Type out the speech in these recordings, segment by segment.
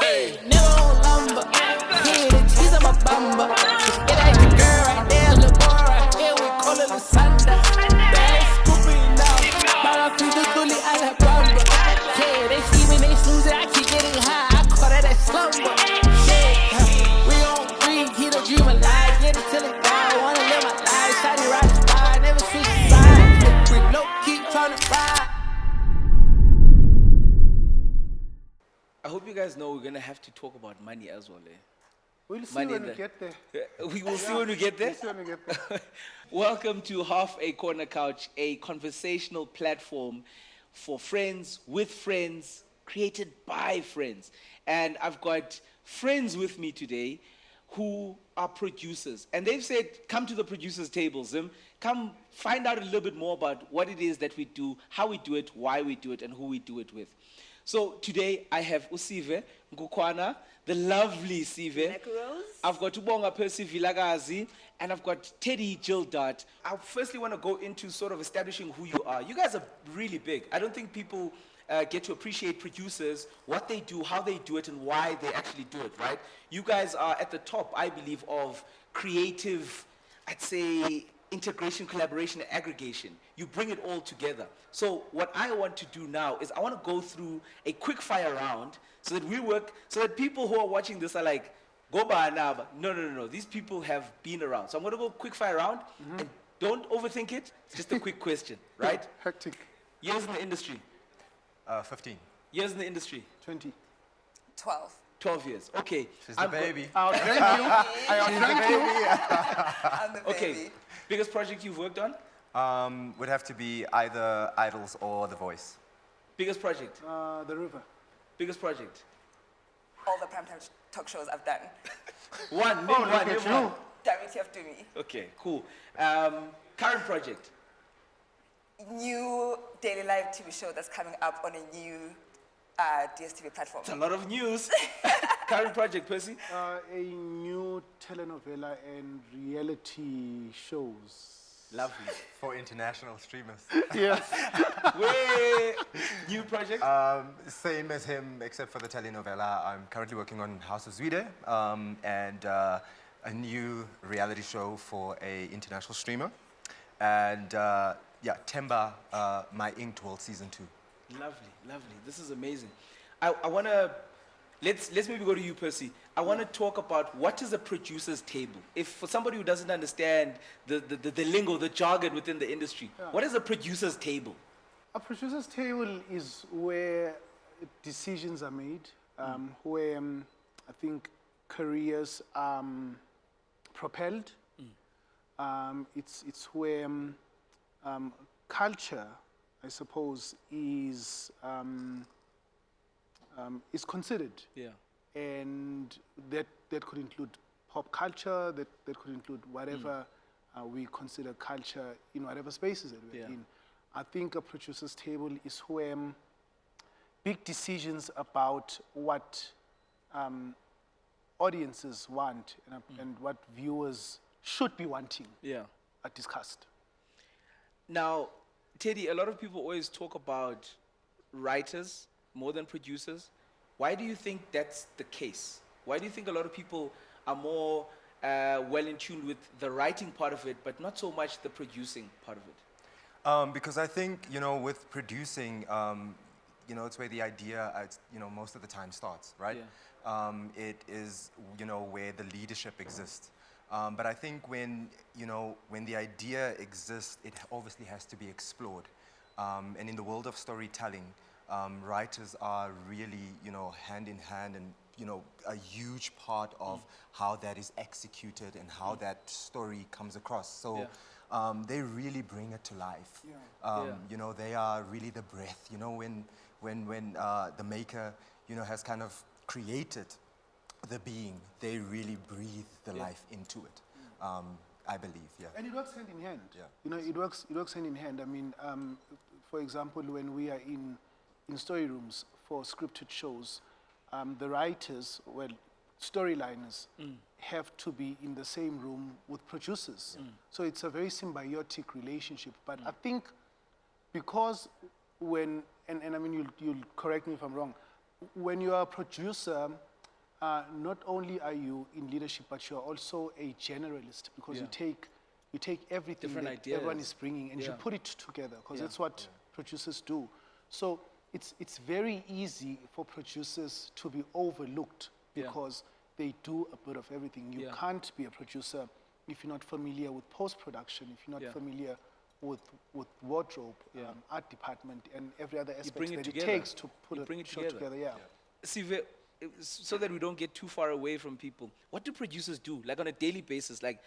Hey, never on lumber. Yeah, the cheese on my bumper. Yeah, that's the girl right there, little boy right here. We call her Lusanda. Bad scooping now. Para frito tuli a la bamba. Yeah, they see me, they snooze it. I keep getting high. I call that a slumber. Yeah, we on breathe. He don't dream alive. Get it till it die. Wanna live my life. Shawty ride the bar. Never switch sides. With no keep trying to ride. I hope you guys know we're gonna have to talk about money as well. We'll see Money when in we the- get there. We will see when we get there. We'll see when we get there. Welcome to Half a Corner Couch, a conversational platform for friends, with friends, created by friends. And I've got friends with me today who are producers. And they've said, come to the producers' table, Zim. Come find out a little bit more about what it is that we do, how we do it, why we do it, and who we do it with. So today I have Sive, Nkukwana, the lovely Sive. I've got Bonga, Percy, Vilakaz, and I've got Teddy Geldart. I firstly want to go into sort of establishing who you are. You guys are really big. I don't think people get to appreciate producers, what they do, how they do it, and why they actually do it, right? You guys are at the top, I believe, of creative, I'd say, integration, collaboration, and aggregation. You bring it all together. So what I want to do now is I want to go through a quick fire round so that we work, so that people who are watching this are like, go by now. No. These people have been around. So I'm going to go quick fire round and don't overthink it. It's just a quick question, right? Hectic. Years in the industry. 15. Years in the industry. 20. 12. 12 years. Okay. She's the baby. I'll thank you. I'll thank you. I'm the Okay. baby. Biggest project you've worked on? Would have to be either Idols or The Voice. Biggest project? The river. Biggest project? All the primetime talk shows I've done. One. Name Oh, one. look Name at one. you. Damn it, you have to me. Okay, cool. Current project? New daily live TV show that's coming up on a new DSTV platform. It's a lot of news. Current project, Percy? A new telenovela and reality shows. Lovely. For international streamers. Yes. Way new project? Same as him, except for the telenovela. I'm currently working on House of Zwide and a new reality show for a international streamer. And yeah, Temba, My Inked World Season 2. Lovely. This is amazing. I want to, let's maybe go to you, Percy. I want to talk about what is a producer's table. If for somebody who doesn't understand the lingo, the jargon within the industry, what is a producer's table? A producer's table is where decisions are made, where I think careers are propelled. It's where culture, I suppose, is considered. Yeah. And that could include pop culture, that could include whatever we consider culture in whatever spaces that we're in. I think a producer's table is where big decisions about what audiences want and what viewers should be wanting are discussed. Now, Teddy, a lot of people always talk about writers more than producers. Why do you think that's the case? Why do you think a lot of people are more well in tune with the writing part of it, but not so much the producing part of it? Because I think, with producing, it's where the idea, most of the time starts, right? Yeah. It is, where the leadership exists. But I think when the idea exists, it obviously has to be explored. And in the world of storytelling, writers are really, hand in hand and, a huge part of how that is executed and how that story comes across. So they really bring it to life. They are really the breath, when the maker, has kind of created the being, they really breathe the life into it. I believe, And it works hand in hand. Yeah. It works hand in hand. I mean, for example, when we are in story rooms for scripted shows, the writers, storyliners, have to be in the same room with producers. So it's a very symbiotic relationship. But I think because when, and I mean, you'll correct me if I'm wrong, when you are a producer, not only are you in leadership, but you're also a generalist because Yeah. you take everything Different that everyone ideas. is bringing and you Yeah. put it together because Yeah. that's what producers do. So it's very easy for producers to be overlooked Yeah. because they do a bit of everything. You Yeah. can't be a producer if you're not familiar with post-production, if you're not Yeah. familiar with wardrobe, Yeah. art department, and every other aspect bring it that it together. takes to put You a bring it show together. together. Yeah. Sive, so that we don't get too far away from people, what do producers do, like on a daily basis? Like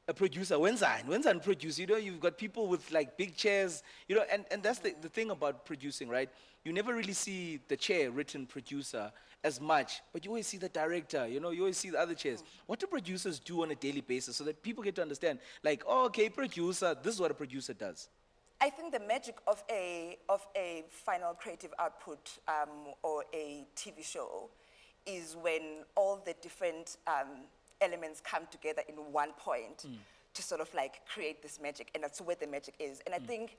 a producer, when's I produce? You know, you've got people with like big chairs, you know, and that's the thing about producing, right? You never really see the chair written producer as much, but you always see the director, you know, you always see the other chairs. What do producers do on a daily basis so that people get to understand, like, oh, okay, producer, this is what a producer does? I think the magic of a final creative output or a TV show is when all the different elements come together in one point to sort of like create this magic, and that's where the magic is. And I think,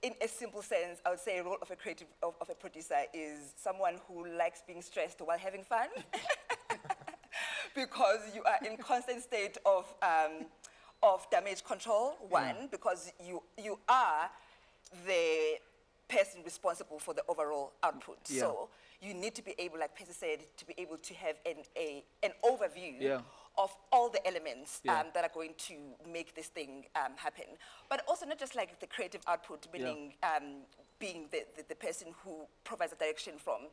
in a simple sense, I would say a role of a creative of a producer is someone who likes being stressed while having fun, because you are in constant state of damage control, one, because you are the person responsible for the overall output. Yeah. So you need to be able, like Percy said, to be able to have an overview Yeah. of all the elements Yeah. that are going to make this thing happen. But also not just like the creative output, meaning being the person who provides the direction from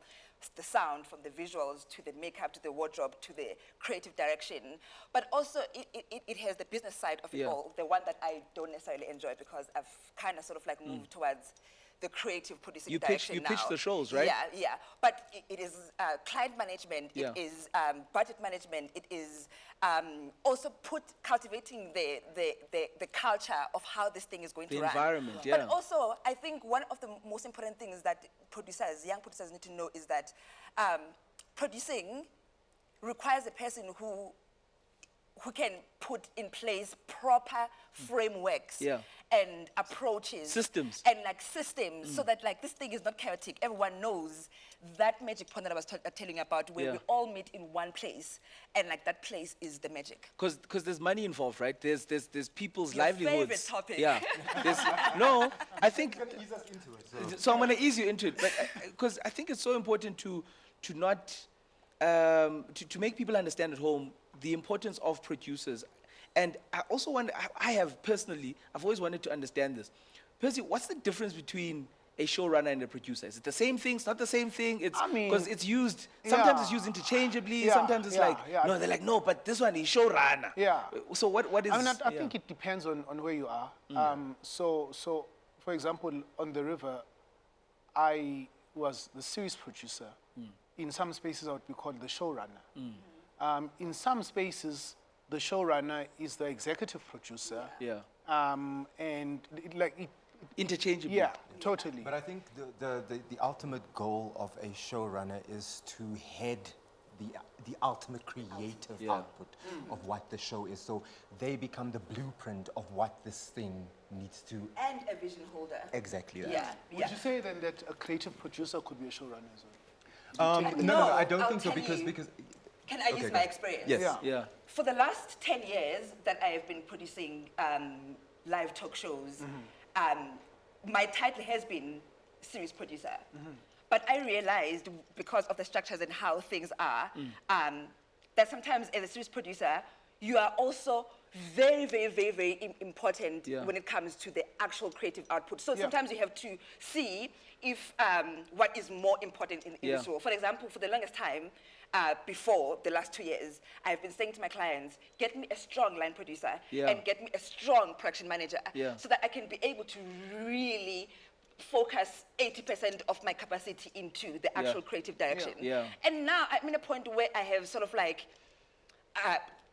the sound, from the visuals, to the makeup, to the wardrobe, to the creative direction. But also it has the business side of it Yeah. all, the one that I don't necessarily enjoy because I've kind of sort of like moved towards the creative producing direction You now. pitch the shows, right? Yeah, yeah. But it is client management, Yeah. it is budget management, it is also cultivating the culture of how this thing is going The to run. environment, But yeah. also, I think one of the most important things that young producers need to know is that producing requires a person who can put in place proper frameworks Yeah. and approaches. Systems. And like systems, so that like this thing is not chaotic. Everyone knows that magic point that I was telling you about, where Yeah. we all meet in one place, and like that place is the magic. Because there's money involved, right? There's people's Your livelihoods. favorite topic. Yeah. No, I think. Ease us into it. So I'm going to ease you into it, but because I think it's so important to not to make people understand at home the importance of producers. And I also I've always wanted to understand this. Percy, what's the difference between a showrunner and a producer? Is it the same thing? It's not the same thing? It's I mean, because it's used, sometimes it's yeah. used interchangeably, Yeah, sometimes it's like, yeah. no, they're like, no, but this one is showrunner. Yeah. So what is... I mean, I yeah. think it depends on where you are. So, for example, on The River, I was the series producer. In some spaces, I would be called the showrunner. In some spaces, the showrunner is the executive producer. Yeah. And Interchangeably. yeah, totally. But I think the ultimate goal of a showrunner is to head the ultimate creative Yeah. output of what the show is. So they become the blueprint of what this thing needs to... And a vision holder. Exactly that. Yeah, Would yeah. you say then that a creative producer could be a showrunner as well? No, I don't I'll think so tell you. because Can I use Okay, my go. experience? Yes. Yeah. Yeah. For the last 10 years that I have been producing live talk shows, my title has been series producer. But I realized, because of the structures and how things are, that sometimes as a series producer, you are also very, very, very, very important Yeah. when it comes to the actual creative output. So Yeah. sometimes you have to see if what is more important in Yeah. this role. For example, for the longest time, before the last 2 years, I've been saying to my clients, get me a strong line producer Yeah. and get me a strong production manager, Yeah. so that I can be able to really focus 80% of my capacity into the actual creative direction. Yeah. And now I'm in a point where I have sort of like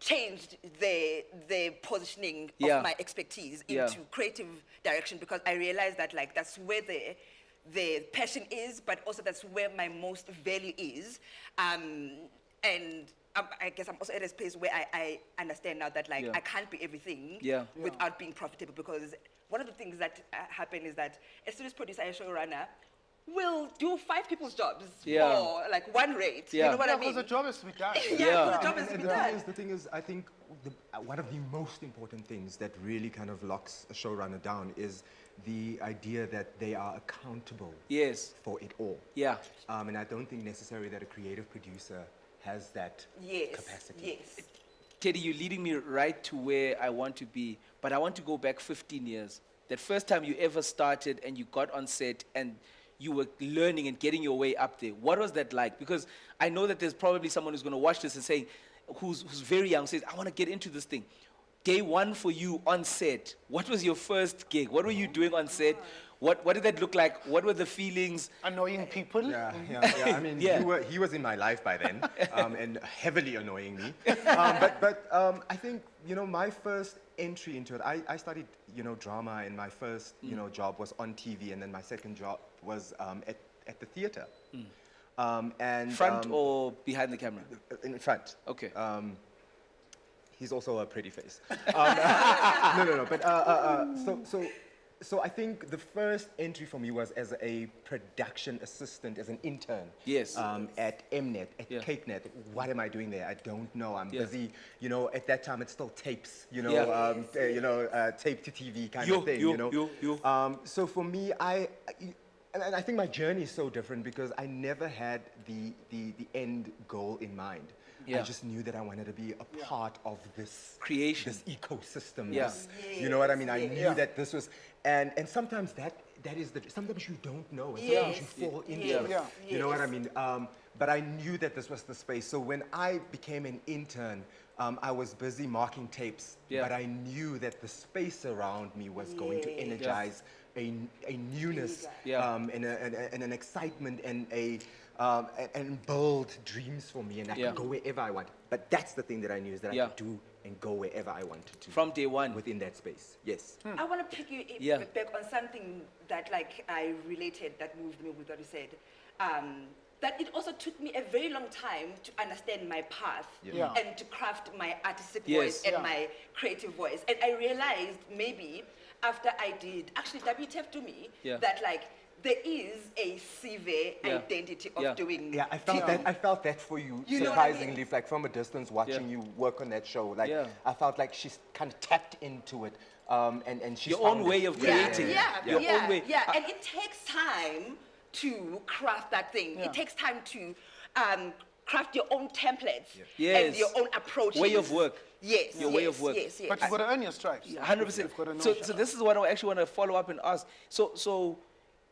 changed the positioning Yeah. of my expertise Yeah. into creative direction, because I realized that like that's where the passion is, but also that's where my most value is. And I guess I'm also at a space where I understand now that like Yeah. I can't be everything Yeah. without being profitable, because one of the things that happen is that a series producer and showrunner will do 5 people's jobs Yeah. for like one rate. Yeah. You know what I Because mean? the job has to be done. Yeah, the job And is to be the done. thing is, I think one of the most important things that really kind of locks a showrunner down is the idea that they are accountable Yes. for it all. Yeah. And I don't think necessarily that a creative producer has that Yes. capacity. Yes. Teddy, you're leading me right to where I want to be, but I want to go back 15 years. That first time you ever started and you got on set and you were learning and getting your way up there. What was that like? Because I know that there's probably someone who's going to watch this and saying, who's very young, says, I want to get into this thing. Day one for you on set, what was your first gig? What were you doing on set? What did that look like? What were the feelings? Annoying people. Yeah. I mean, Yeah. he was in my life by then, and heavily annoying me. But I think, my first entry into it, I studied, drama, and my first, job was on TV, and then my second job was at the theater. And Front or behind the camera? in front. Okay. He's also a pretty face. No. But so I think the first entry for me was as a production assistant, as an intern. Yes. At Mnet, at Yeah. CapeNet. What am I doing there? I don't know. I'm Yeah. busy. At that time it's still tapes. Yeah. Tape to TV kind You, of thing. you. So for me, and I think my journey is so different because I never had the end goal in mind. Yeah. I just knew that I wanted to be a part of this Creation. this ecosystem. Yeah. This, you know what I mean? I Yes. knew that this was, and sometimes that is sometimes you don't know, and sometimes Yes. you fall into Yes. it. Yeah. You know what I mean? But I knew that this was the space. So when I became an intern, I was busy marking tapes, Yeah. but I knew that the space around me was going to Yes. energize a newness Yeah. and an excitement and build dreams for me, and I Yeah. could go wherever I want. But that's the thing that I knew is that Yeah. I could do and go wherever I wanted to. From day one. Within that space, yes. I want to pick you Yeah. back on something that I related, that moved me with what you said. That it also took me a very long time to understand my path Yeah. and to craft my artistic Yes. voice and Yeah. my creative voice. And I realized maybe after I did, actually WTF to me, Yeah. that there is a Sive Yeah. identity of Yeah. doing Yeah, I felt TV. that. I felt that for you, You know what I mean? surprisingly, like from a distance, watching Yeah. you work on that show. Like Yeah. I felt like she's kind of tapped into it, and she's Your own found way it. of Yeah, creating. yeah, Your yeah, own way. yeah. And it takes time to craft that thing. Yeah. It takes time to craft your own templates Yes. and your own approaches. Way of work. Yes. Your way of work. Yes, yes. But you've got to earn your stripes. 100%. You've got to know. So this is what I actually want to follow up and ask. So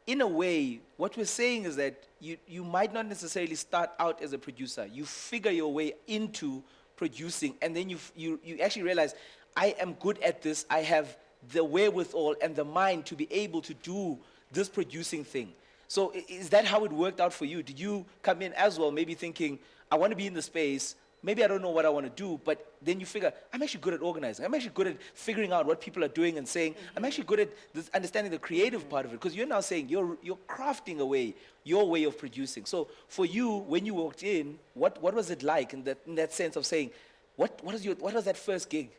in a way, what we're saying is that you might not necessarily start out as a producer. You figure your way into producing, and then you actually realize, I am good at this. I have the wherewithal and the mind to be able to do this producing thing. So is that how it worked out for you? Did you come in as well, maybe thinking, I want to be in the space, maybe I don't know what I want to do, but then you figure, I'm actually good at organizing. I'm actually good at figuring out what people are doing and saying, I'm actually good at this, understanding the creative part of it, because you're now saying you're crafting away your way of producing. So for you, when you walked in, what was it like in that sense of saying, what was that first gig?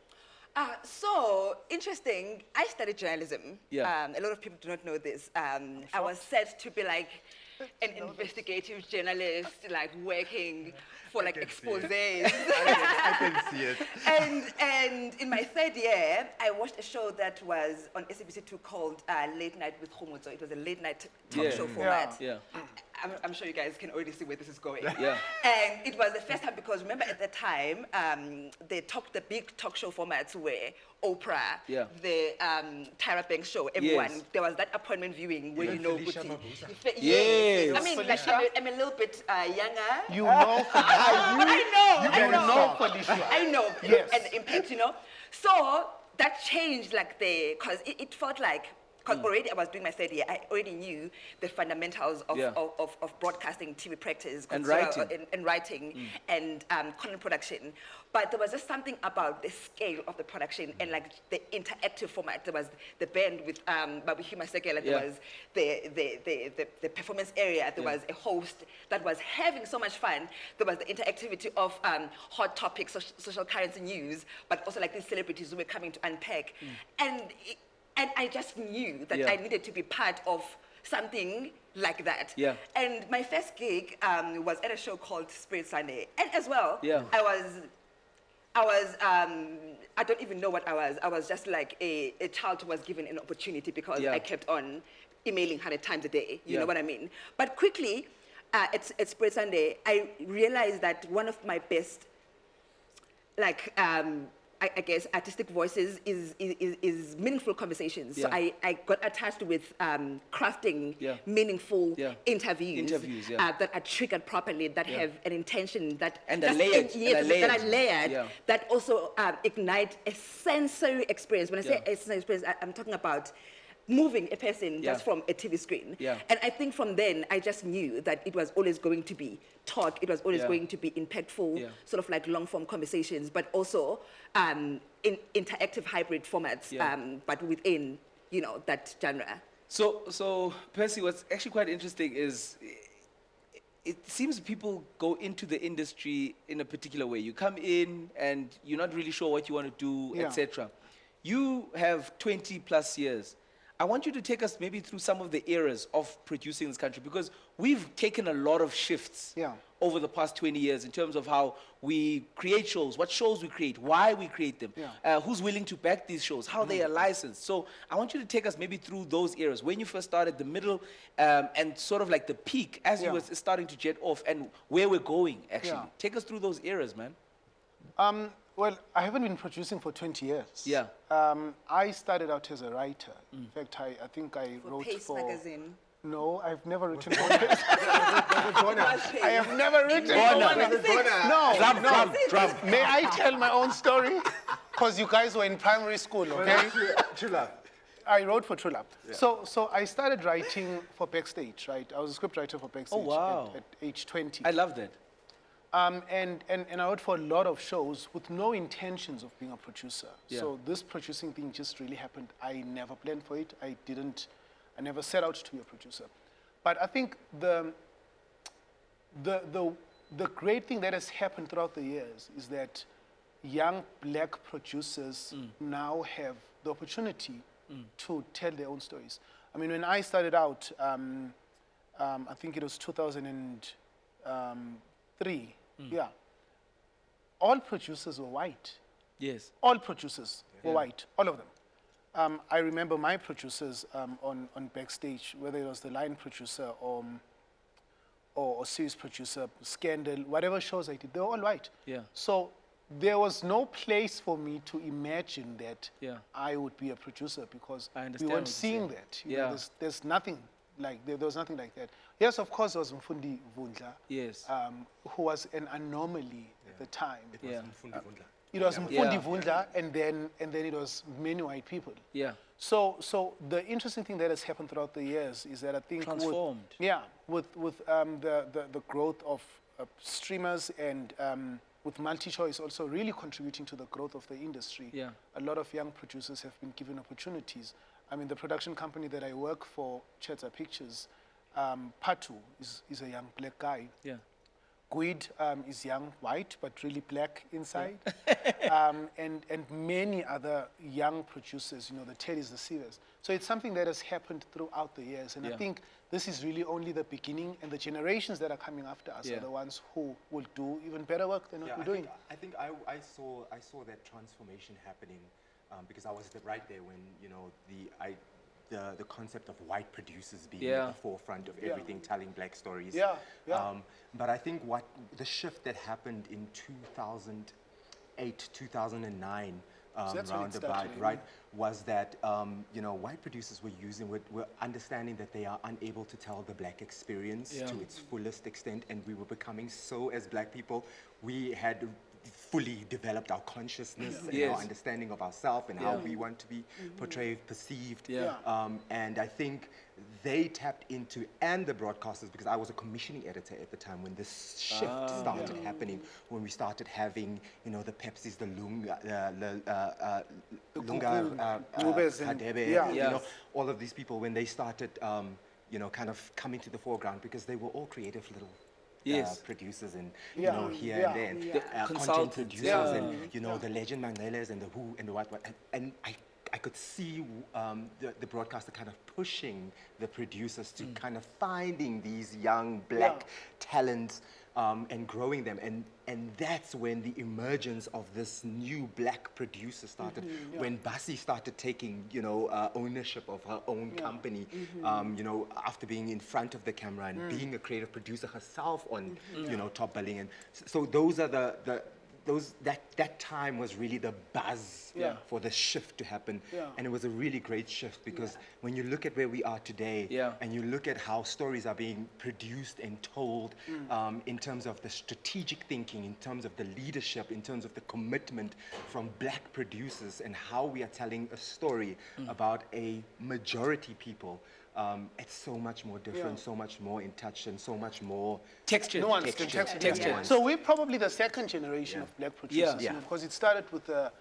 So interesting. I studied journalism. Yeah. A lot of people do not know this. I was set to be like an investigative journalist, like working for like exposés. I can see it. And in my third year, I watched a show that was on SABC2 called Late Night with Khomotso. It was a late night talk show format. Yeah. I'm sure you guys can already see where this is going. Yeah. And it was the first time, because remember at the time, the big talk show formats were Oprah, Yeah. the Tyra Banks show, everyone. Yes. There was that appointment viewing where Even you know Felicia Guti. Vabaza. Yes. I mean, like, Felicia? I'm a little bit younger. You know for But I know. Felicia. I know, Yes. and the impact, So that changed, because it felt like, because already I was doing my third year, I already knew the fundamentals of, Yeah. of broadcasting, TV practice, And consumer- writing. and writing, and content production. But there was just something about the scale of the production and the interactive format. There was the band with Babu Masekela, there Yeah. was the performance area, there was a host that was having so much fun. There was the interactivity of hot topics, social currency news, but also these celebrities who were coming to unpack. And I just knew that Yeah. I needed to be part of something like that. Yeah. And my first gig was at a show called Spirit Sunday. And as well, Yeah. I don't even know what I was. I was just like a child who was given an opportunity because Yeah. I kept on emailing 100 times a day. You Yeah. know what I mean? But quickly, at Spirit Sunday, I realized that one of my best, like, I guess, artistic voices is meaningful conversations. So Yeah. I got attached with crafting Yeah. meaningful Yeah. interviews, yeah. that are triggered properly, that have an intention, that And just are layered, yes, and are that are layered. layered, Yeah. that also ignite a sensory experience. When I say Yeah. a sensory experience, I'm talking about moving a person Yeah. just from a TV screen. Yeah. And I think from then, I just knew that it was always going to be talk, it was always Yeah. going to be impactful, Yeah. sort of like long-form conversations, but also in interactive hybrid formats, Yeah. but within, that genre. So Percy, what's actually quite interesting is it seems people go into the industry in a particular way. You come in and you're not really sure what you want to do, Yeah. etc. You have 20 plus years. I want you to take us maybe through some of the eras of producing in this country, because we've taken a lot of shifts Yeah. over the past 20 years in terms of how we create shows, what shows we create, why we create them, Yeah. who's willing to back these shows, how they are licensed. So I want you to take us maybe through those eras, when you first started, the middle, and sort of like the peak as you Yeah. were starting to jet off, and where we're going, actually. Yeah. Take us through those eras, man. Well, I haven't been producing for 20 years. Yeah. I started out as a writer. In fact, I think I For wrote Pace for... magazine. No, I've never written for Pace. I have never written for Drum. May I tell my own story? Because you guys were in primary school, okay? True love. I wrote for True Love. So I started writing for Backstage, right? I was a script writer for Backstage wow. at age 20. I love that. And I wrote for a lot of shows with no intentions of being a producer. Yeah. So this producing thing just really happened. I never planned for it. I never set out to be a producer. But I think the great thing that has happened throughout the years is that young black producers now have the opportunity to tell their own stories. I mean, when I started out, I think it was 2003. Yeah. All producers were white. Yes. All producers were white, all of them. I remember my producers on Backstage, whether it was the line producer or series producer, Scandal, whatever shows I did, they were all white. Yeah. So there was no place for me to imagine that Yeah. I would be a producer, because I we understand weren't what you're seeing saying. that. You know, Yeah. there's nothing like there was nothing like that. Yes, of course, there was Mfundi Vundla, Yes. who was an anomaly at the time. Yeah. It was Mfundi Yeah. Vundla, and then it was many white people. Yeah. So the interesting thing that has happened throughout the years is that I think Transformed. with the growth of streamers and with multi-choice also really contributing to the growth of the industry. Yeah. A lot of young producers have been given opportunities. I mean, the production company that I work for, Chetza Pictures, Patu is a young black guy. Yeah. Guid is young, white, but really black inside. And many other young producers, you know, the Teddys, the Sives. So it's something that has happened throughout the years. And Yeah. I think this is really only the beginning, and the generations that are coming after us Yeah. are the ones who will do even better work than what we're doing. I think I saw that transformation happening because I was right there when, you know, the concept of white producers being Yeah. at the forefront of everything, telling black stories. Yeah, yeah. But I think what the shift that happened in 2008, 2009, So that's when it roundabout, started, right, was that you know, white producers were understanding that they are unable to tell the black experience Yeah. to its fullest extent, and we were becoming so, as black people, we had fully developed our consciousness and Yes. our understanding of ourselves and how Yeah. we want to be portrayed, perceived. Yeah. And I think they tapped into, and the broadcasters, because I was a commissioning editor at the time when this shift started happening, when we started having, you know, the Pepsis, the Lunga, Ngubes and- Hadebe, yeah. you Yeah. know, all of these people, when they started, you know, kind of coming to the foreground, because they were all creative little Yes. producers and, Yeah. you know, here Yeah. and there, The content consultants, producers yeah. and, you know, the legend Mandelas and the who and the what. And I I could see the broadcaster kind of pushing the producers to kind of finding these young black talents and growing them. And that's when the emergence of this new black producer started, when Bassi started taking, ownership of her own company, after being in front of the camera and being a creative producer herself on, Top Billing. And so those are that time was really the buzz for the shift to happen. And it was a really great shift because when you look at where we are today and you look at how stories are being produced and told in terms of the strategic thinking, in terms of the leadership, in terms of the commitment from black producers and how we are telling a story about a majority people, it's so much more different, so much more in touch, and so much more Texture. nuanced and textured. So we're probably the second generation of black producers, because it started with the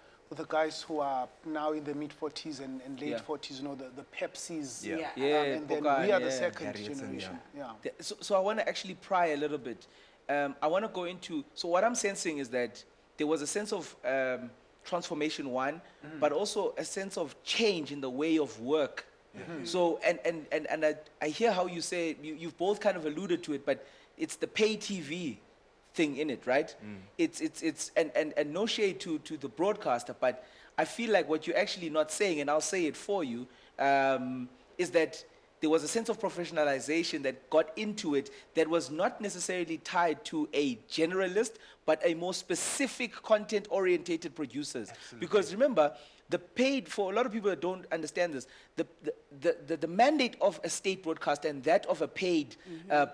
guys who are now in the mid-40s and late 40s, the Pepsis, and then we are the second generation. So I want to actually pry a little bit. I want to go into, so what I'm sensing is that there was a sense of transformation, but also a sense of change in the way of work. So, and I hear how you say, you've both kind of alluded to it, but it's the pay TV thing in it, right? It's and no shade to the broadcaster, but I feel like what you're actually not saying, and I'll say it for you, is that there was a sense of professionalization that got into it that was not necessarily tied to a generalist, but a more specific content-orientated producers. Because remember, the paid, for a lot of people that don't understand this, the mandate of a state broadcaster and that of a paid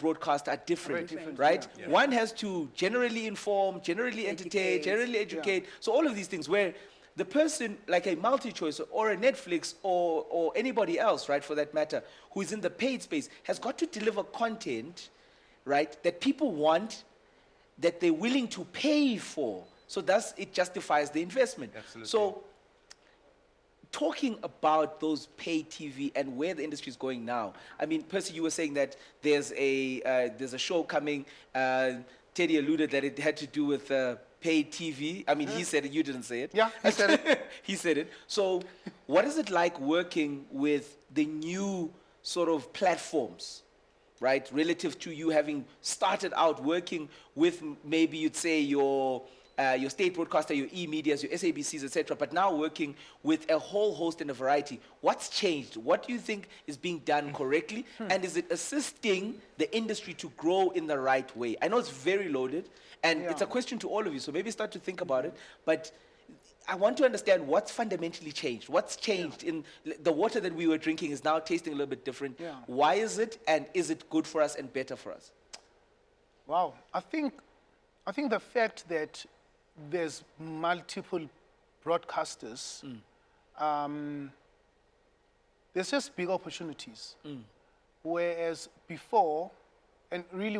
broadcaster are different, right? One has to generally inform, generally entertain, generally educate. So all of these things where the person, like a MultiChoice or a Netflix or anybody else, right, for that matter, who is in the paid space, has got to deliver content, right, that people want, that they're willing to pay for. So thus it justifies the investment. Absolutely. So talking about those pay TV and where the industry is going now, I mean, Percy, you were saying that there's a show coming. Teddy alluded that it had to do with pay TV. I mean, he said it, you didn't say it. Yeah, he said it. He said it. So what is it like working with the new sort of platforms, right, relative to you having started out working with, maybe you'd say, your state broadcaster, your e-medias, your SABCs, etc., but now working with a whole host and a variety. What's changed? What do you think is being done correctly? And is it assisting the industry to grow in the right way? I know it's very loaded, and it's a question to all of you, so maybe start to think about it. But I want to understand what's fundamentally changed. What's changed in the water that we were drinking is now tasting a little bit different. Why is it, and is it good for us and better for us? Wow. I think the fact that there's multiple broadcasters, there's just big opportunities. Whereas before, and really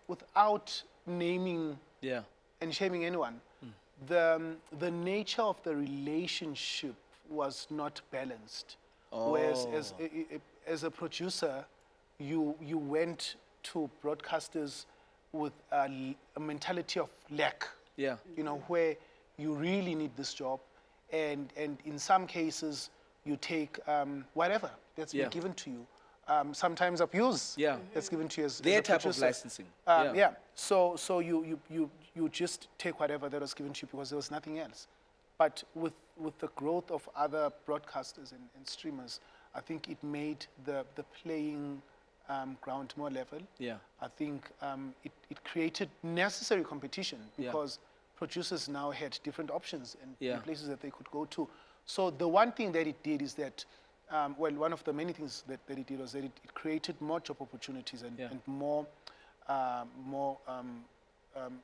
without naming and shaming anyone, the nature of the relationship was not balanced. Whereas as a producer, you went to broadcasters with a mentality of lack. Where you really need this job, and in some cases you take whatever that's been given to you, sometimes abuse that's given to you as their a type producer. of licensing. So you just take whatever that was given to you because there was nothing else. But with the growth of other broadcasters and streamers, I think it made the playing ground more level. I think it created necessary competition because producers now had different options and places that they could go to. So the one thing that it did is that, one of the many things that it did was that it created more job opportunities and more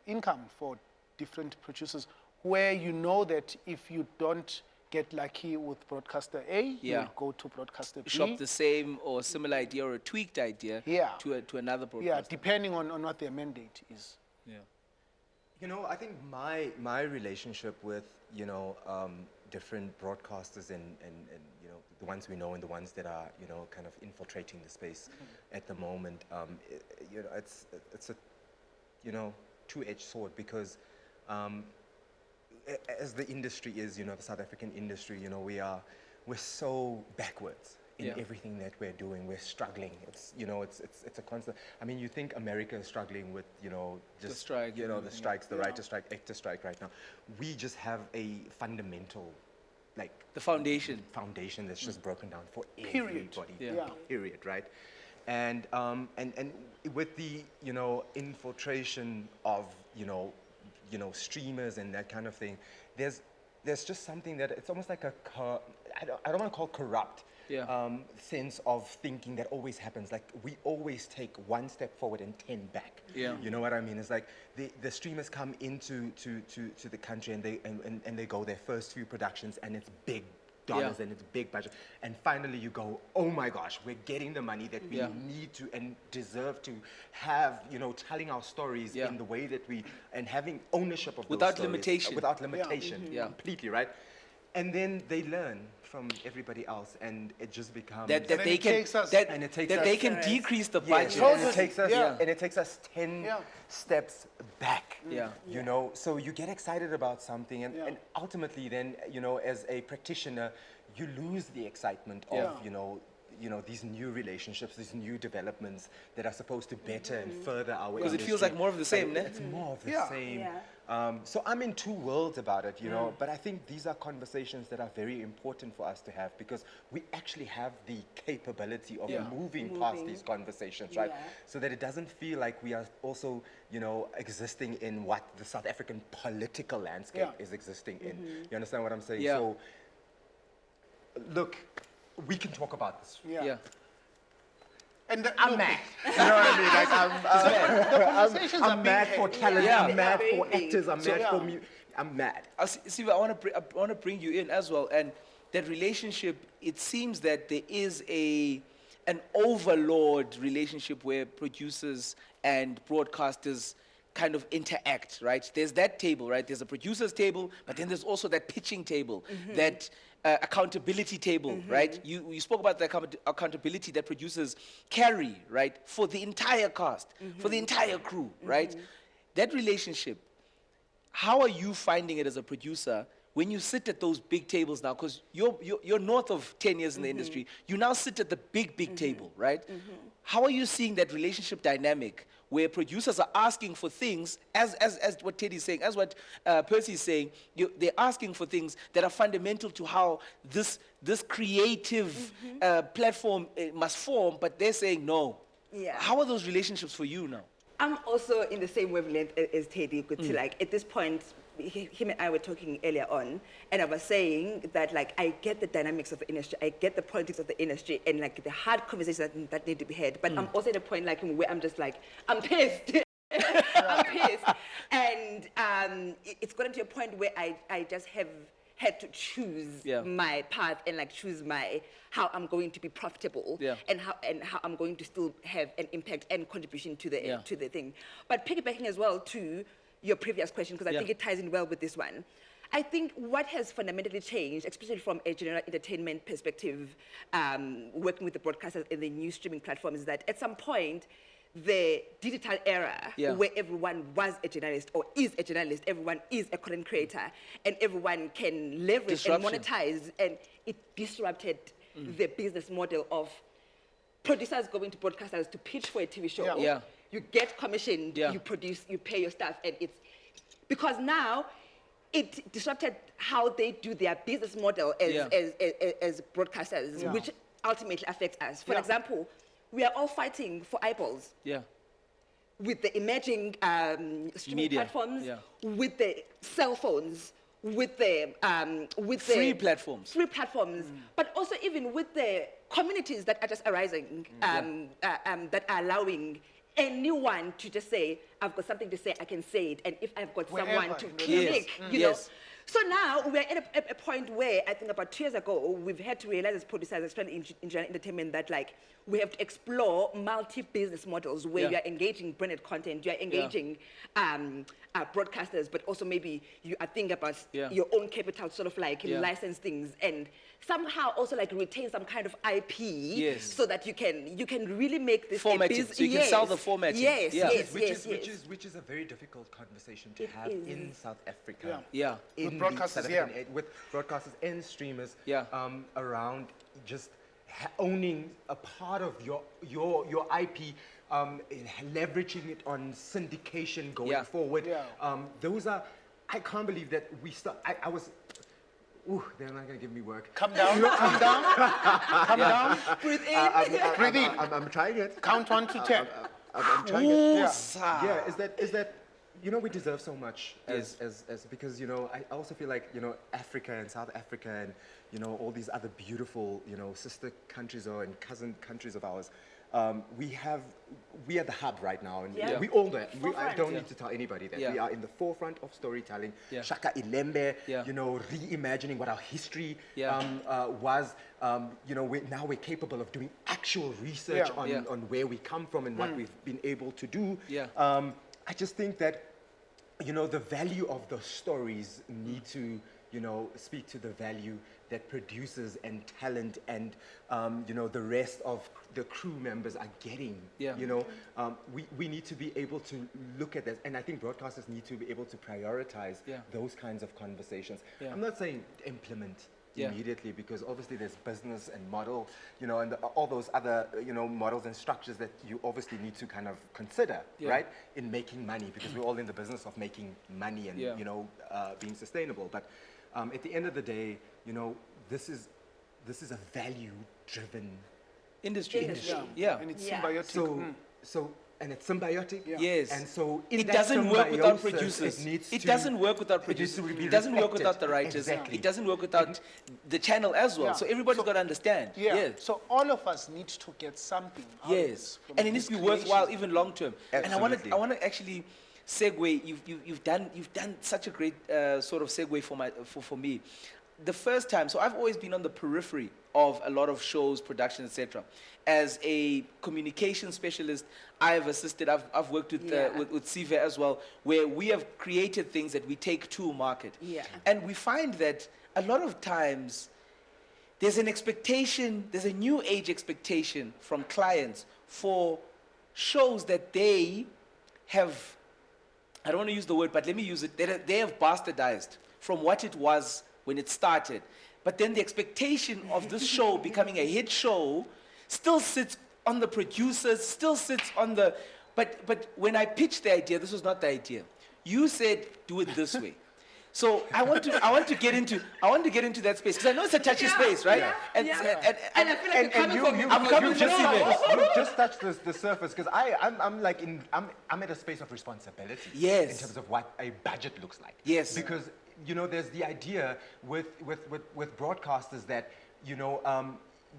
income for different producers, where you know that if you don't get lucky with broadcaster A, you go to broadcaster B. Shop the same or similar idea or a tweaked idea to another broadcaster. Depending on what their mandate is. I think my relationship with, different broadcasters and the ones we know and the ones that are, kind of infiltrating the space at the moment, it's a, two-edged sword because as the industry is, the South African industry, we are we're so backwards in Yeah. everything that we're doing. We're struggling. It's, you know, it's a constant. I mean, you think America is struggling with, you know, just strike you know, and the everything, strikes, the writer strike, actor strike right now. We just have a fundamental, like, The foundation. that's just broken down for Period. everybody. Yeah. Yeah. Period, right? And with the, you know, infiltration of, you know, streamers and that kind of thing, there's just something that it's almost like I don't want to call corrupt Yeah. sense of thinking that always happens. Like, we always take one step forward and 10 back. Yeah. You know what I mean? It's like the streamers come into to the country and they go their first few productions and it's big dollars Yeah. and it's big budget, and finally you go, oh my gosh, we're getting the money that we Yeah. need to and deserve to have, you know, telling our stories Yeah. in the way that we, and having ownership of those Without stories, limitation. without limitation, Yeah. completely, right? And then they learn from everybody else, and it just becomes That then they it can takes us- that, And it takes that us- they can decrease the Yes, budget. and Totally. it takes us, Yeah. and it takes us 10 Yeah. steps back. Yeah. You know, so you get excited about something, and, Yeah. and ultimately, then, you know, as a practitioner, you lose the excitement of, Yeah. you know, these new relationships, these new developments that are supposed to better and further our Because it feels industry. like more of the same, But ne? it's more of the Yeah. same. Yeah. So I'm in two worlds about it, you know, but I think these are conversations that are very important for us to have, because we actually have the capability of Yeah. moving past these conversations, right? Yeah. So that it doesn't feel like we are also, you know, existing in what the South African political landscape Yeah. is existing in. You understand what I'm saying? Yeah. So, look, we can talk about this. Yeah. And I'm look, mad. You know what I mean? Like, the conversations are I'm being mad had. for talent. Yeah. I'm mad Yeah. for actors. I'm mad yeah. for I'm mad. Sive, I want to bring you in as well, and that relationship. It seems that there is an overlord relationship where producers and broadcasters kind of interact, right? There's that table, right? There's a producer's table, but then there's also that pitching table, that accountability table, right? You spoke about the accountability that producers carry, right? For the entire cast, for the entire crew, right? That relationship, how are you finding it as a producer when you sit at those big tables now? Because you're north of 10 years in the industry. You now sit at the big table, right? How are you seeing that relationship dynamic where producers are asking for things, as what Teddy's saying, as what Percy's saying, they're asking for things that are fundamental to how this creative platform must form, but they're saying no. Yeah. How are those relationships for you now? I'm also in the same wavelength as Teddy. Like, at this point, him and I were talking earlier on, and I was saying that, like, I get the dynamics of the industry, I get the politics of the industry, and, like, the hard conversations that need to be had. But I'm also at a point, like, where I'm just like, I'm pissed. I'm pissed. And it's gotten to a point where I just have had to choose my path and, like, choose how I'm going to be profitable and how I'm going to still have an impact and contribution to the thing. But piggybacking as well to your previous question, because I think it ties in well with this one. I think what has fundamentally changed, especially from a general entertainment perspective, working with the broadcasters and the new streaming platforms, is that at some point, the digital era where everyone was a journalist or is a journalist, everyone is a content creator, and everyone can leverage and monetize, and it disrupted the business model of producers going to broadcasters to pitch for a TV show. You get commissioned, you produce, you pay your staff, and it's because now it disrupted how they do their business model as broadcasters, which ultimately affects us. For example, we are all fighting for eyeballs. With the emerging streaming platforms, with the cell phones, with the free platforms, but also even with the communities that are just arising, that are allowing anyone to just say, I've got something to say, I can say it, and if I've got someone to click, you know. So now we're at a point where I think about 2 years ago, we've had to realize as producers, especially in general entertainment, that, like, we have to explore multi-business models where you are engaging branded content, you are engaging broadcasters, but also maybe you are thinking about your own capital, sort of like license things, and somehow also, like, retain some kind of IP so that you can really make this formatting, so you can sell the formatting. Which is a very difficult conversation to have in South Africa. With in broadcasters, South African with broadcasters and streamers Yeah. around just owning a part of your IP, leveraging it on syndication going Yeah. forward. Yeah. Those are, I can't believe that we start. I was. Ooh, they're not gonna give me work. Come down, come down, come down. Breathe in. Breathe in. I'm trying it. Count 1 to 10. I'm trying it. Musa. Yeah, is that we deserve so much as because I also feel like Africa and South Africa and all these other beautiful sister countries and cousin countries of ours. We are the hub right now, and Yeah. we all that. I Forefront. don't need to tell anybody that Yeah. we are in the forefront of storytelling. Yeah. Shaka Ilembe, Yeah. reimagining what our history Yeah. was. We're capable of doing actual research Yeah. on, Yeah. on where we come from and what we've been able to do. Yeah. I just think that the value of the stories need to speak to the value that producers and talent and the rest of the crew members are getting. Yeah. We need to be able to look at that, and I think broadcasters need to be able to prioritize Yeah. those kinds of conversations. Yeah. I'm not saying implement Yeah. immediately, because obviously there's business and model, and all those other models and structures that you obviously need to kind of consider, Yeah. right, in making money, because we're all in the business of making money and Yeah. being sustainable. But at the end of the day, this is a value-driven Industry. Industry. Yeah. And it's Yeah. symbiotic. and it's symbiotic. Yeah. Yes. And so in It that doesn't work without symbiosis, producers. It needs It to- doesn't work without it needs to producers. be It doesn't work reflected. without the writers. Exactly. It doesn't work without the channel as well. Yeah. So everybody's So- got to understand. Yeah. Yes. So all of us need to get something out of Yes, this from and it needs this to be worthwhile, creation. even long term. And Absolutely. I want to actually segue. You've done such a great sort of segue for me. The first time, so I've always been on the periphery of a lot of shows, production, etc. As a communication specialist, I've assisted. I've worked with Yeah. with Sive as well, where we have created things that we take to market. Yeah. And we find that a lot of times there's an expectation, there's a new age expectation from clients for shows that they have, I don't want to use the word, but let me use it, they have bastardized from what it was when it started. But then the expectation of this show becoming a hit show still sits on the producers, still sits on the, but when I pitched the idea, this was not the idea. You said, do it this way. So I want to get into that space, because I know it's a touchy space, right? Yeah, And, yeah. and I feel like you're coming from I'm coming from Sive. you just touched the surface, because I'm at a space of responsibility. Yes. In terms of what a budget looks like. Yes. Because there's the idea with broadcasters that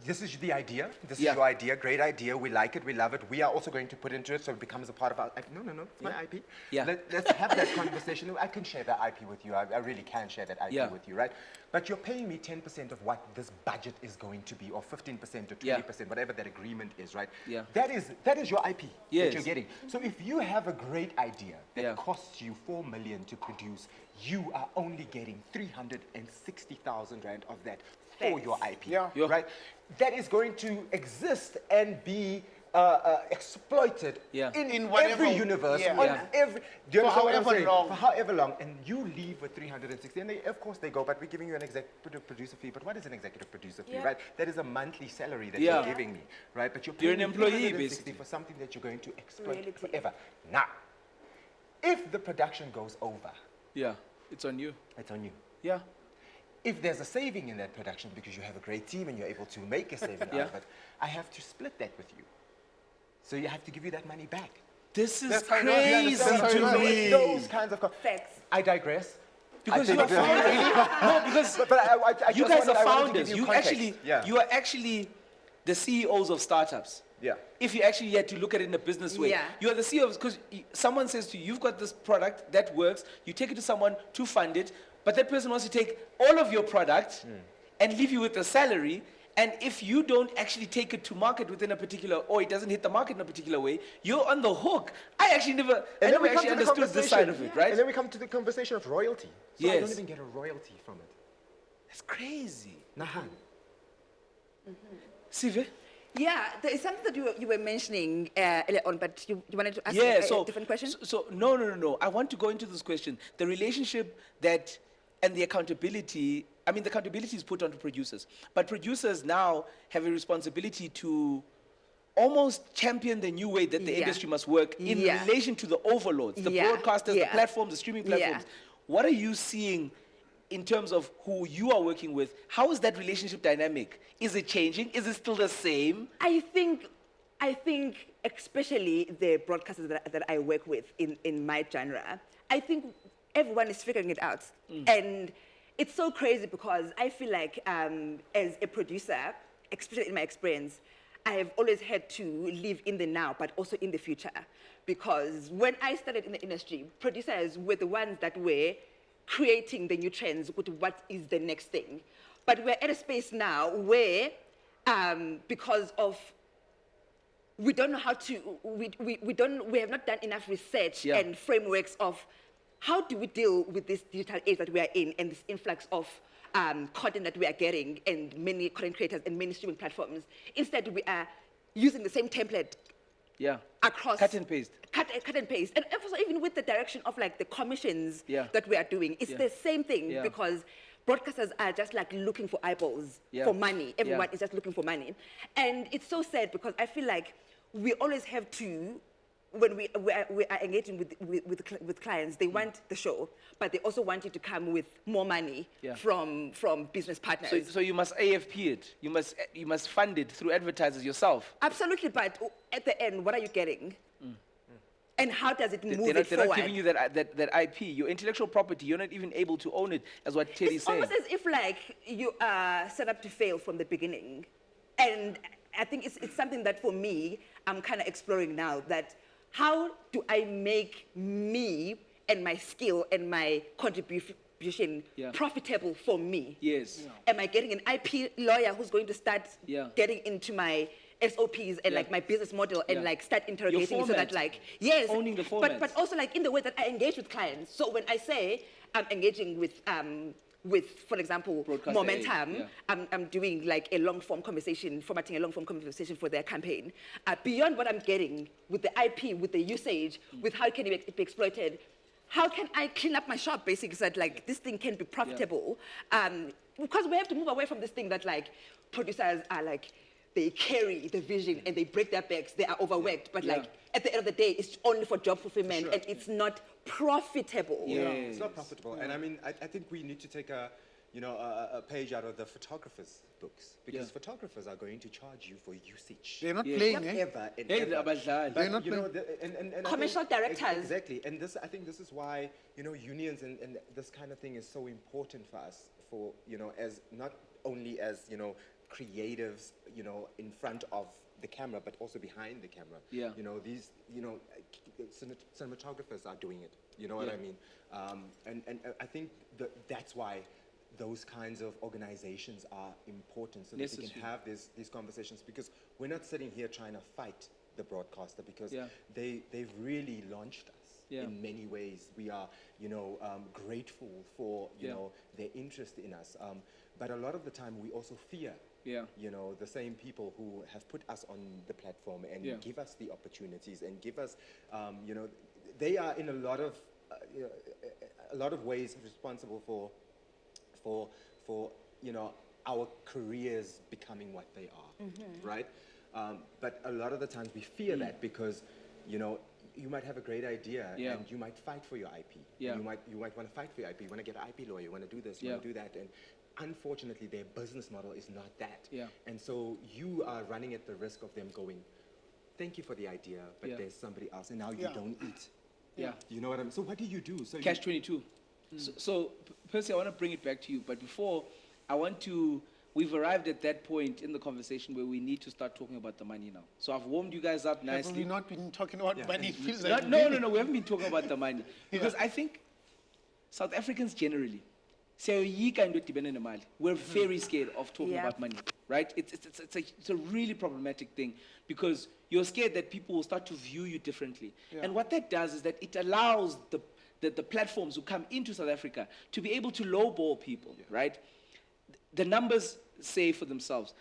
this is the idea. This Yeah. is your idea. Great idea. We like it. We love it. We are also going to put into it, so it becomes a part of our. No. It's my IP. Yeah. Let's have that conversation. I can share that IP with you. I really can share that IP Yeah. with you, right? But you're paying me 10% of what this budget is going to be, or 15% or 20%, whatever that agreement is, right? Yeah. That is your IP Yes. that you're getting. So if you have a great idea that Yeah. costs you 4 million to produce, you are only getting 360,000 rand of that for Thanks. your IP, Yeah. Yeah. right? That is going to exist and be exploited Yeah. In whatever- every universe, yeah. on Yeah. every, do you For understand what I'm however saying? long. For however long, and you leave with 360, and of course they go, but we're giving you an executive producer fee. But what is an executive producer fee, Yeah. right? That is a monthly salary that Yeah. you're giving me, right? But you're You're paying an me employee, 360 basically. for something that you're going to exploit Reality. forever. Now, if the production goes over, Yeah, it's on you. it's on you. Yeah. If there's a saving in that production because you have a great team and you're able to make a saving Yeah. out of it, I have to split that with you. So you have to give you that money back. This is That's how it works. crazy That's how it to works. me. Those kinds of... Facts. I digress. Because I you are think- founders. No, because But I you just guys wanted- are I wanted to founders. give You context. actually, Yeah. you are actually the CEOs of startups. Yeah. If you actually had to look at it in a business way, Yeah. you are the CEOs, because someone says to you, you've got this product that works, you take it to someone to fund it, but that person wants to take all of your product and leave you with a salary. And if you don't actually take it to market within a particular, or it doesn't hit the market in a particular way, you're on the hook. I actually never actually understood this side of it, right? And then we come to the conversation of royalty. So I Yes. don't even get a royalty from it. That's crazy. Nahan. Sive? Yeah, there is something that you were mentioning earlier on, but you wanted to ask Yeah, a so different question? So no. I want to go into this question. The relationship that and the accountability, I mean, the accountability is put onto producers, but producers now have a responsibility to almost champion the new way that the Yeah. industry must work in Yeah. relation to the overlords, the Yeah. broadcasters, the Yeah. platforms, the streaming platforms. Yeah. What are you seeing in terms of who you are working with? How is that relationship dynamic? Is it changing? Is it still the same? I think especially the broadcasters that I work with in my genre, I think everyone is figuring it out. And it's so crazy because I feel like as a producer, especially in my experience, I have always had to live in the now, but also in the future. Because when I started in the industry, producers were the ones that were creating the new trends with what is the next thing. But we're at a space now where, because of we don't know how to, we have not done enough research Yeah. and frameworks of how do we deal with this digital age that we are in and this influx of content that we are getting and many content creators and many streaming platforms. Instead, we are using the same template Yeah. across Cut and paste. cut and paste, and also even with the direction of like the commissions Yeah. that we are doing, it's Yeah. the same thing Yeah. because broadcasters are just like looking for eyeballs, Yeah. for money. Everyone Yeah. is just looking for money, and it's so sad because I feel like we always have to. When we are engaging with clients, they want the show, but they also want it to come with more money Yeah. from business partners. So you must AFP it. You must fund it through advertisers yourself. Absolutely, but at the end, what are you getting? And how does it move They're it not forward? giving you that IP, your intellectual property. You're not even able to own it, as what Teddy's It's saying. almost as if like you are set up to fail from the beginning. And I think it's something that for me, I'm kind of exploring now, that how do I make me and my skill and my contribution Yeah. profitable for me? Yes. Am I getting an IP lawyer who's going to start Yeah. getting into my SOPs and Yeah. like my business model and Yeah. like start interrogating me so that format. like, yes, Owning the but format. also like in the way that I engage with clients. So when I say I'm engaging with, for example, Broadcaster A, Momentum, yeah. I'm doing like a long form conversation, formatting a long form conversation for their campaign. Beyond what I'm getting with the IP, with the usage, with how can it be exploited, how can I clean up my shop basically so that like this thing can be profitable? Because we have to move away from this thing that like producers are like, they carry the vision and they break their backs, they are overworked, but like at the end of the day, it's only for job fulfillment and it's not profitable. Yeah. It's not profitable. And I mean, I think we need to take a page out of the photographer's books, because photographers are going to charge you for usage. They're not Yeah. playing, eh? Ever and Hey, ever. the abadlali. But, They're not you know, playing. and I Commercial think- directors. Exactly. And this, I think this is why, unions and this kind of thing is so important for us, for, as not only as, creatives, in front of the camera, but also behind the camera. Yeah. These, cinematographers are doing it. You know what I mean? And I think that's why those kinds of organizations are important, so that we can Necessary. have these conversations, because we're not sitting here trying to fight the broadcaster, because they've really launched us in many ways. We are, grateful for, their interest in us. But a lot of the time we also fear, the same people who have put us on the platform and give us the opportunities and give us, they are in a lot of ways responsible for our careers becoming what they are, right? But a lot of the times we fear that, because you might have a great idea and you might fight for your IP. Yeah. You might want to fight for your IP. You want to get an IP lawyer. You want to do this. You want to do that. And unfortunately, their business model is not that. Yeah. And so you are running at the risk of them going, "Thank you for the idea, but there's somebody else, and now you don't eat." Yeah. You know what I mean? So what do you do? So Catch 22. So, Percy, I want to bring it back to you, but before, we've arrived at that point in the conversation where we need to start talking about the money now. So I've warmed you guys up Have nicely. we not been talking about money? It feels like No, we haven't been talking about the money. Because I think South Africans generally, we're very scared of talking about money, right? It's a really problematic thing, because you're scared that people will start to view you differently. And what that does is that it allows the platforms who come into South Africa to be able to lowball people, right? The numbers say for themselves.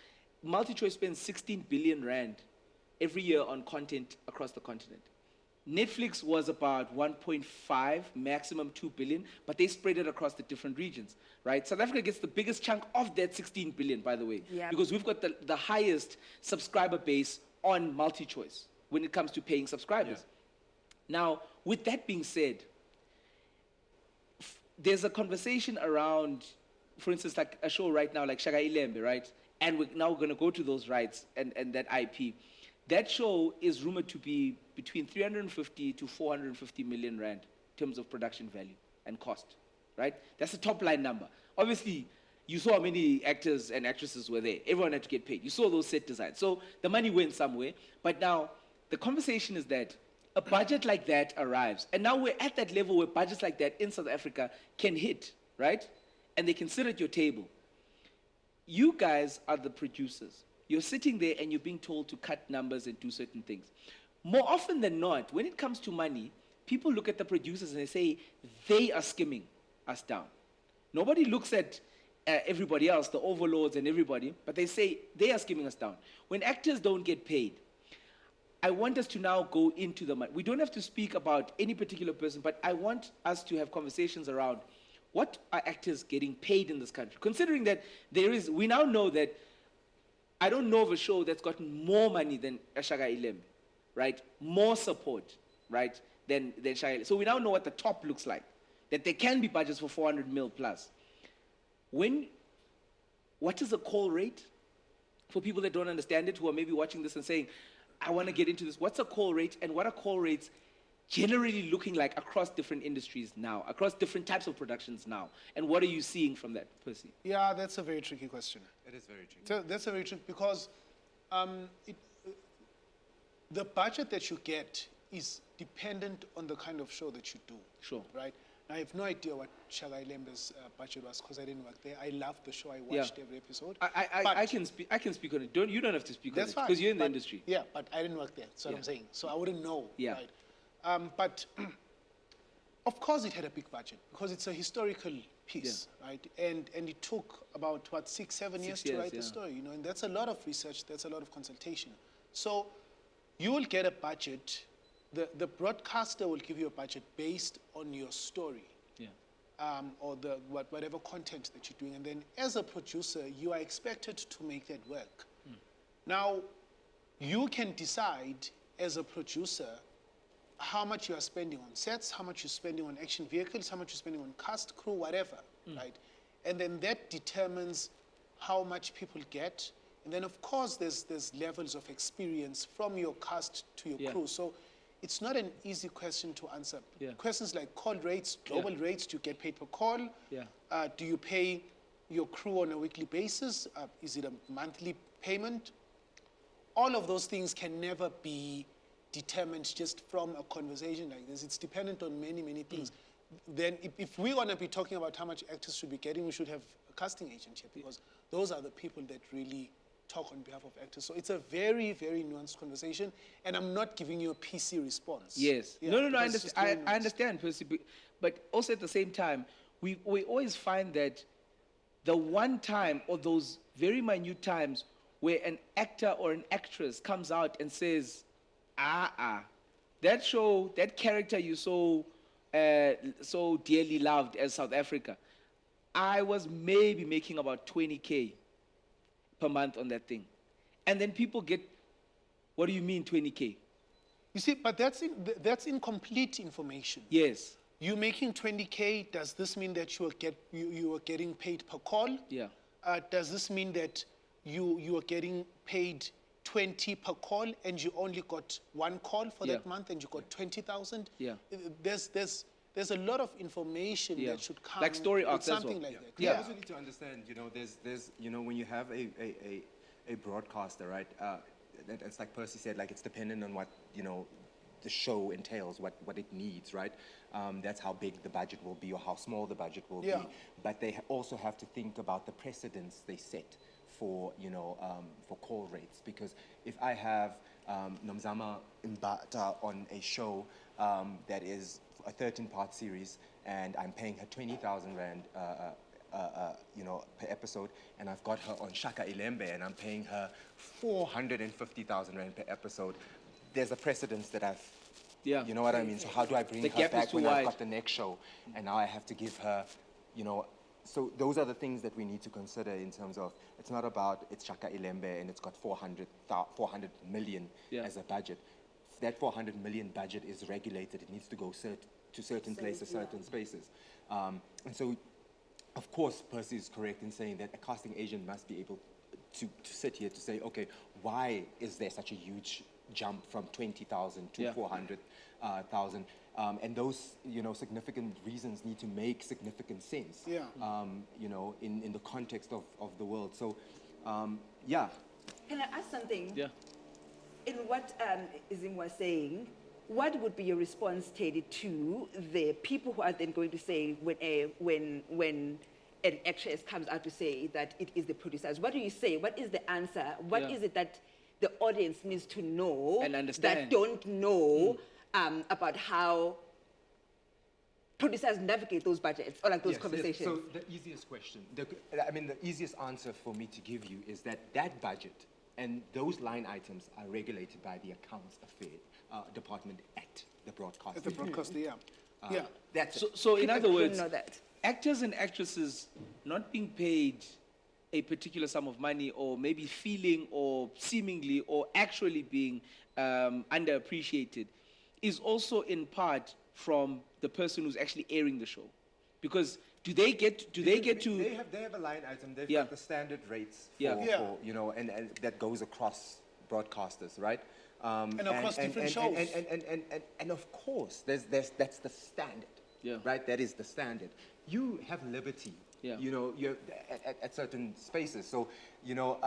MultiChoice spends 16 billion rand every year on content across the continent. Netflix was about 1.5, maximum 2 billion, but they spread it across the different regions, right? South Africa gets the biggest chunk of that 16 billion, by the way, Yeah. because we've got the highest subscriber base on multi-choice when it comes to paying subscribers. Now, with that being said, there's a conversation around, for instance, like a show right now, like Shaka Ilembe, right? And we're now going to go to those rights and that IP. That show is rumored to be between 350 to 450 million rand in terms of production value and cost, right? That's the top line number. Obviously, you saw how many actors and actresses were there. Everyone had to get paid. You saw those set designs. So the money went somewhere. But now the conversation is that a budget like that arrives. And now we're at that level where budgets like that in South Africa can hit, right? And they can sit at your table. You guys are the producers. You're sitting there and you're being told to cut numbers and do certain things. More often than not, when it comes to money, people look at the producers and they say they are skimming us down. Nobody looks at everybody else, the overlords and everybody, but they say they are skimming us down. When actors don't get paid, I want us to now go into the money. We don't have to speak about any particular person, but I want us to have conversations around what are actors getting paid in this country? Considering that we now know that I don't know of a show that's gotten more money than Shaka Ilembe, right? More support, right, than Shaka Ilembe. So we now know what the top looks like, that there can be budgets for 400 mil plus. What is the call rate? For people that don't understand it, who are maybe watching this and saying, I want to get into this, what's a call rate and what are call rates generally looking like across different industries now, across different types of productions now? And what are you seeing from that, Percy? Yeah, that's a very tricky question. It is very tricky. So that's a very tricky because the budget that you get is dependent on the kind of show that you do. Sure. Right? I have no idea what Shaka Ilembe's budget was because I didn't work there. I loved the show. I watched every episode. I can speak on it. You don't have to speak on it That's fine. because you're in the industry. Yeah, but I didn't work there. That's what I'm saying. So I wouldn't know. Yeah. Right? But of course it had a big budget because it's a historical piece, right? And it took about, 6-7 years to write the story, you know, and that's a lot of research, that's a lot of consultation. So you will get a budget, the broadcaster will give you a budget based on your story. Or whatever content that you're doing. And then as a producer, you are expected to make that work. Now, you can decide as a producer how much you are spending on sets, how much you're spending on action vehicles, how much you're spending on cast, crew, whatever, right? And then that determines how much people get. And then, of course, there's levels of experience from your cast to your crew. So it's not an easy question to answer. Questions like call rates, global rates, do you get paid per call? Do you pay your crew on a weekly basis? Is it a monthly payment? All of those things can never be determined just from a conversation like this. It's dependent on many, many things. Then if we want to be talking about how much actors should be getting, we should have a casting agent here because those are the people that really talk on behalf of actors. So it's a very, very nuanced conversation, and I'm not giving you a PC response. Yes. No, I understand, Percy, but also at the same time, we always find that the one time or those very minute times where an actor or an actress comes out and says, that show, that character you so dearly loved as South Africa, I was maybe making about 20K per month on that thing. And then people get, what do you mean 20K? You see, but that's incomplete information. Yes. You're making 20K, does this mean that you are getting paid per call? Yeah. Does this mean that you are getting paid 20 per call and you only got one call for that month and you got 20,000? Yeah. There's a lot of information that should come. Like story arcs as something well. like that. You also need to understand, there's when you have a broadcaster, right? It's like Percy said, like it's dependent on what, the show entails, what it needs, right? That's how big the budget will be or how small the budget will be. But they also have to think about the precedents they set for call rates. Because if I have Nomzama Mbata on a show that is a 13-part series, and I'm paying her 20,000 rand, per episode, and I've got her on Shaka Ilembe, and I'm paying her 450,000 rand per episode. There's a precedence that I've Yeah. You know what I mean? So how do I bring The her gap is back too when wide. I've got the next show, and now I have to give her, you know. So those are the things that we need to consider in terms of, it's not about it's Shaka Ilembe and it's got 400 million as a budget. That 400 million budget is regulated. It needs to go to certain places, certain spaces. And so, of course, Percy is correct in saying that a casting agent must be able to sit here to say, okay, why is there such a huge jump from 20,000 to 400,000? And those, you know, significant reasons need to make significant sense, Yeah. you know, in the context of the world. So, yeah. Can I ask something? Yeah. In what Zim was saying, what would be your response, Teddy, to the people who are then going to say when an actress comes out to say that it is the producers? What do you say? What is the answer? What is it that the audience needs to know And understand. that don't know about how producers navigate those budgets or like those Yes, conversations? Yes. So the easiest question, the easiest answer for me to give you is that budget and those line items are regulated by the accounts affair department at the broadcaster. At the broadcaster, yeah. That's it. So in other People words, don't know that. actors and actresses not being paid a particular sum of money, or maybe feeling or seemingly or actually being underappreciated, is also in part from the person who's actually airing the show. Because they have a line item. They've got the standard rates for you know, and that goes across broadcasters, right? And across different shows. And of course, that's the standard, right? That is the standard. You have liberty, you know, you're at certain spaces. So, you know,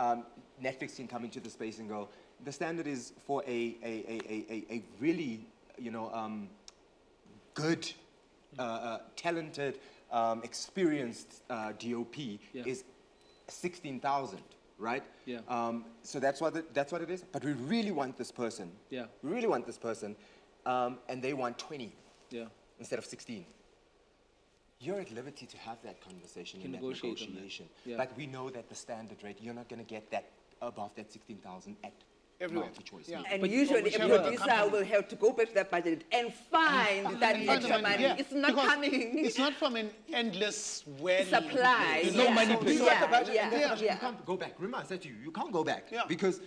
Netflix can come into the space and go, the standard is for a really, you know, good, talented, experienced DOP is 16,000, right? Yeah. So that's what it is. But we really want this person. Yeah. We really want this person, and they want 20 instead of 16. You're at liberty to have that conversation and that negotiation. Yeah. But we know that the standard rate, you're not going to get that above that 16,000 at Everywhere. multi-choice. Yeah. And But usually a whichever producer company- will have to go back to that budget and find that Find extra the money. yeah. It's not Because coming. It's not from an endless well. Supply. There's no money pit. So at the budget, Yeah, and that's the budget, yeah. you can't go back. Remember, I said to you, you can't go back. Yeah. Because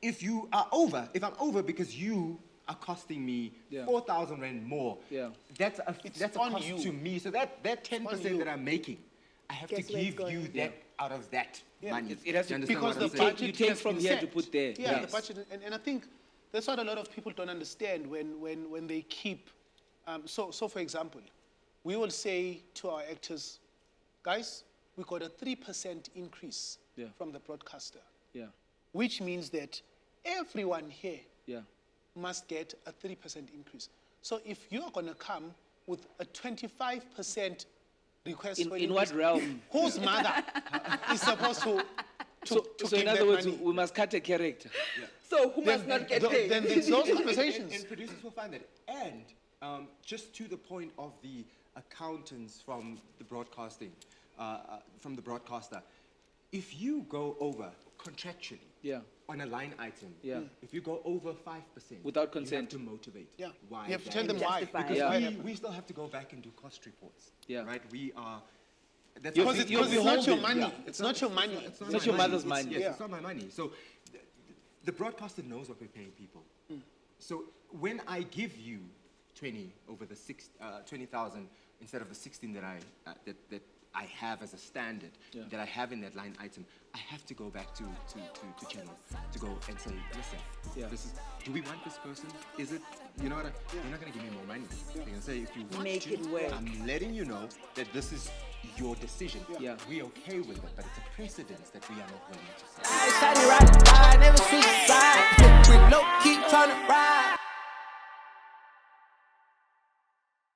if you are over, if I'm over because you are costing me 4,000 rand more, that's a on cost you. to me. So that 10% that I'm making, I have Guess to where it's give you going. that out of that money. It has Do you to- understand Because what the I'm saying? budget You take has from been here set. to put there. Yeah, the Yes. budget, and I think that's what a lot of people don't understand when they keep. So for example, we will say to our actors, guys, we got a 3% increase from the broadcaster, which means that everyone here must get a 3% increase. So if you are going to come with a 25% request for In what increase, realm? whose mother is supposed to So in keep other that words, money? we must cut a character. So who must not get paid? Then it's those conversations. And producers will find that. And just to the point of the accountants from the broadcasting, from the broadcaster, if you go over contractually on a line item, if you go over 5%, Without you consent. have to motivate. Yeah. Why You have to that tell them is. why. Justify. Because Yeah. why We still have to go back and do cost reports. Yeah. Right? We are. That's You're Because You're it's not your beholden. money. It's not your money. It's It's not your mother's money. Yes, Yeah. it's not my money. So the broadcaster knows what we're paying people. So when I give you 20 over the 20,000 instead of the 16 that I have as a standard, that I have in that line item, I have to go back to channel to go and say, listen, this is, do we want this person? Is it, you know what, you're not going to give me more money. You're going to say, if you want Make to, it work. I'm letting you know that this is your decision. Yeah. We're okay with it, but it's a precedence that we are not willing to set. I shot it right